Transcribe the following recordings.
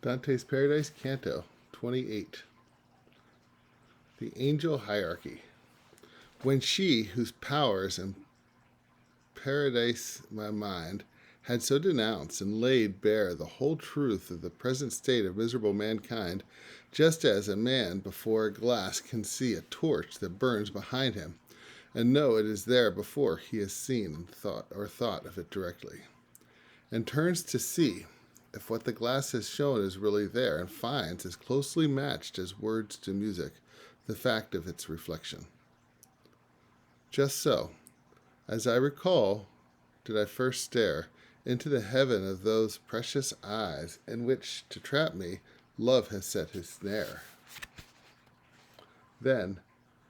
Dante's Paradise, Canto 28. The Angel Hierarchy. When she, whose powers and paradise my mind, had so denounced and laid bare the whole truth of the present state of miserable mankind, just as a man before a glass can see a torch that burns behind him, and know it is there before he has seen and thought of it directly, and turns to see if what the glass has shown is really there, and finds as closely matched as words to music the fact of its reflection. Just so, as I recall, did I first stare into the heaven of those precious eyes in which, to trap me, love has set his snare. Then,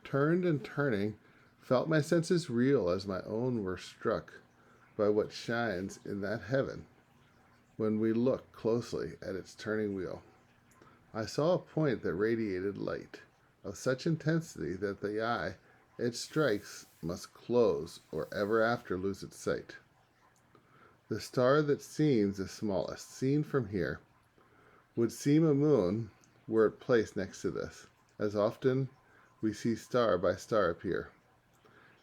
turned and turning, felt my senses reel as my own were struck by what shines in that heaven when we look closely at its turning wheel. I saw a point that radiated light of such intensity that the eye it strikes must close or ever after lose its sight. The star that seems the smallest, seen from here, would seem a moon were it placed next to this, as often we see star by star appear.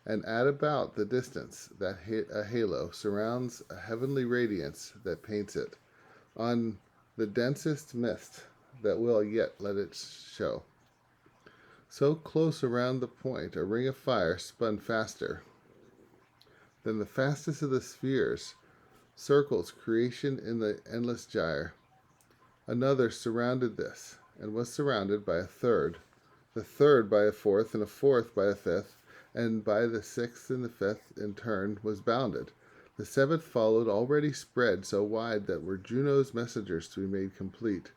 And at about the distance that a halo surrounds a heavenly radiance that paints it on the densest mist that will yet let it show. So close around the point a ring of fire spun faster than the fastest of the spheres circles creation in the endless gyre. Another surrounded this, and was surrounded by a third, the third by a fourth, and a fourth by a fifth, and by the sixth and the fifth in turn was bounded. The seventh followed, already spread so wide that were Juno's messengers to be made complete,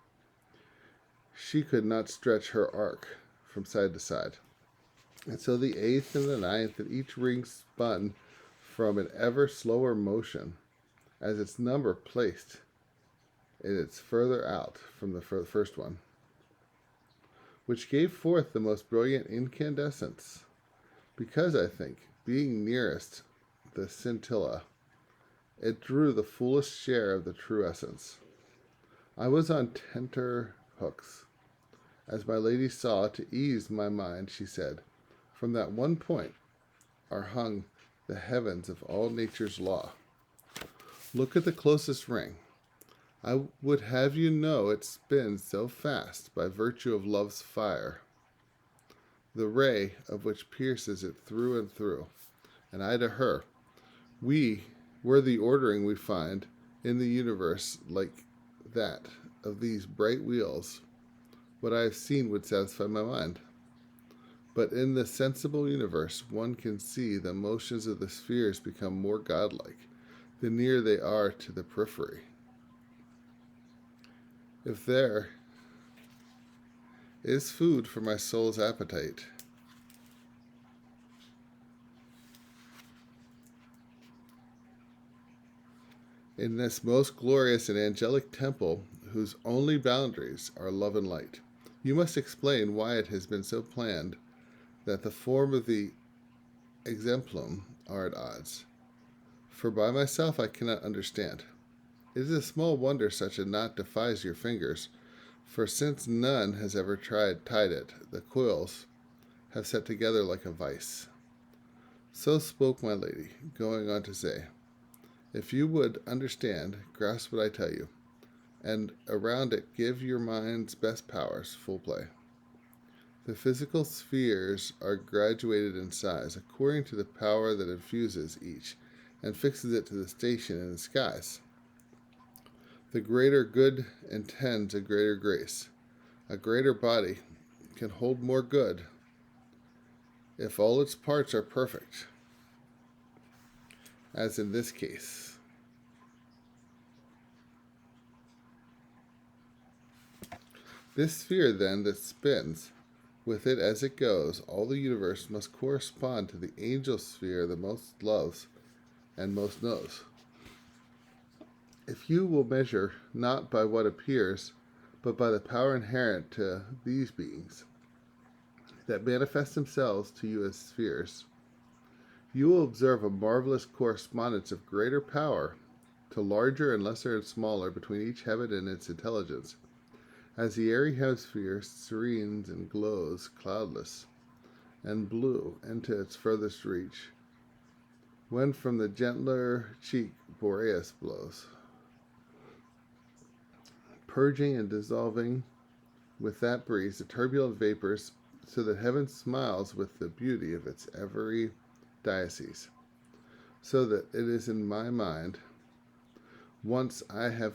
she could not stretch her arc from side to side. And so the eighth and the ninth and each ring spun from an ever slower motion as its number placed in its further out from the first one, which gave forth the most brilliant incandescence, because, I think, being nearest the scintilla, it drew the fullest share of the true essence. I was on tenter hooks, as my lady saw. To ease my mind, she said, from that one point are hung the heavens of all nature's law. Look at the closest ring. I would have you know it spins so fast by virtue of love's fire, the ray of which pierces it through and through. And I to her, we were the ordering we find in the universe like that of these bright wheels. What I have seen would satisfy my mind. But in the sensible universe, one can see the motions of the spheres become more godlike, the nearer they are to the periphery. If there is food for my soul's appetite, in this most glorious and angelic temple, whose only boundaries are love and light, you must explain why it has been so planned that the form of the exemplum are at odds. For by myself I cannot understand. It is a small wonder such a knot defies your fingers, for since none has ever tied it, the coils have set together like a vice. So spoke my lady, going on to say, if you would understand, grasp what I tell you, and around it give your mind's best powers full play. The physical spheres are graduated in size according to the power that infuses each and fixes it to the station in the skies. The greater good intends a greater grace. A greater body can hold more good if all its parts are perfect, as in this case. This sphere, then, that spins with it as it goes, all the universe must correspond to the angel sphere that most loves and most knows. If you will measure not by what appears, but by the power inherent to these beings that manifest themselves to you as spheres, you will observe a marvelous correspondence of greater power to larger and lesser and smaller between each heaven and its intelligence. As the airy hemisphere serenes and glows, cloudless and blue into its furthest reach, when from the gentler cheek Boreas blows, purging and dissolving with that breeze the turbulent vapors, so that heaven smiles with the beauty of its every diocese. So that it is in my mind, once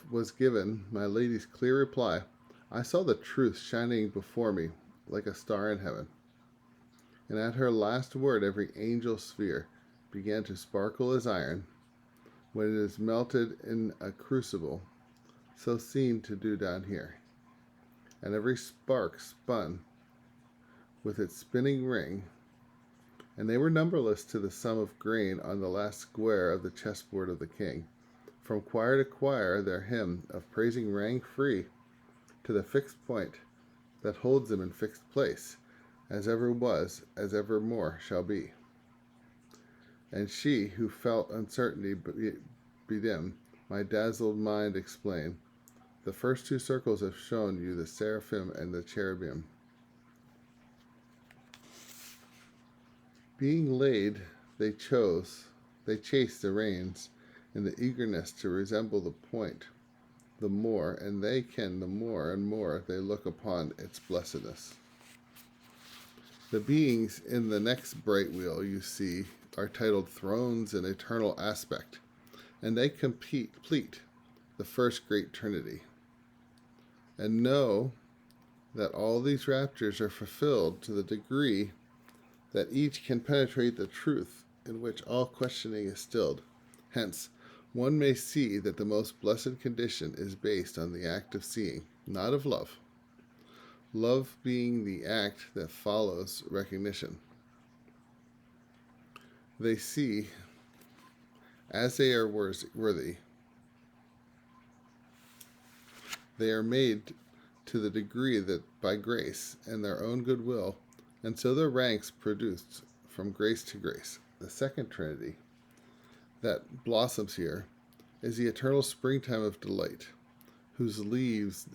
was given my lady's clear reply, I saw the truth shining before me like a star in heaven. And at her last word every angel sphere began to sparkle as iron when it is melted in a crucible, so seen to do down here. And every spark spun with its spinning ring, and they were numberless to the sum of grain on the last square of the chessboard of the king. From choir to choir their hymn of praising rang free to the fixed point that holds them in fixed place, as ever was, as evermore shall be. And she, who felt uncertainty bedim my dazzled mind explain, the first two circles have shown you the seraphim and the cherubim. Being laid, they chased the reins in the eagerness to resemble the point the more, and they can the more and more they look upon its blessedness. The beings in the next bright wheel you see are titled thrones and eternal aspect, and they complete the first great Trinity. And know that all these raptures are fulfilled to the degree that each can penetrate the truth in which all questioning is stilled. Hence, one may see that the most blessed condition is based on the act of seeing, not of love. Love being the act that follows recognition. They see as they are worthy. They are made to the degree that by grace and their own goodwill, and so their ranks produced from grace to grace. The second Trinity that blossoms here is the eternal springtime of delight, whose leaves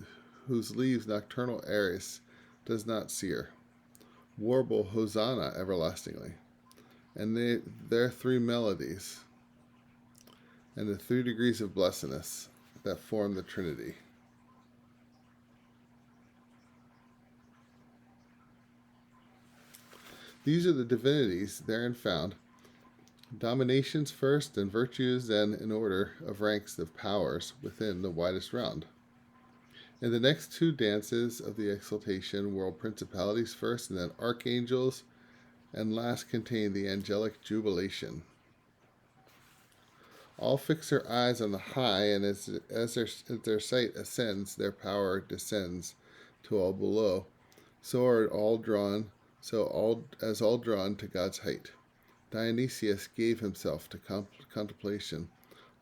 nocturnal Eris does not sear. Warble Hosanna everlastingly, and their three melodies, and the 3 degrees of blessedness that form the Trinity. These are the divinities therein found, dominations first and virtues then in order of ranks of powers within the widest round. In the next 2 dances of the exaltation, world principalities first and then archangels, and last contain the angelic jubilation. All fix their eyes on the high, and as their sight ascends, their power descends to all below. So are all drawn to God's height. Dionysius gave himself to contemplation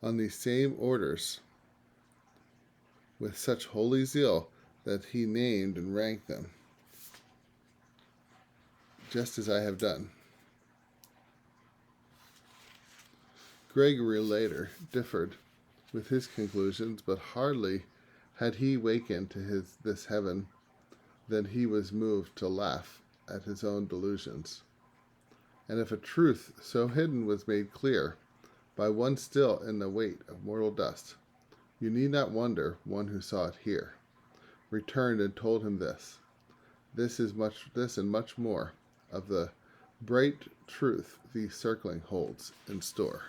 on these same orders with such holy zeal that he named and ranked them, just as I have done. Gregory later differed with his conclusions, but hardly had he wakened to this heaven than he was moved to laugh at his own delusions. And if a truth so hidden was made clear by one still in the weight of mortal dust, you need not wonder one who saw it here returned and told him this and much more of the bright truth the circling holds in store.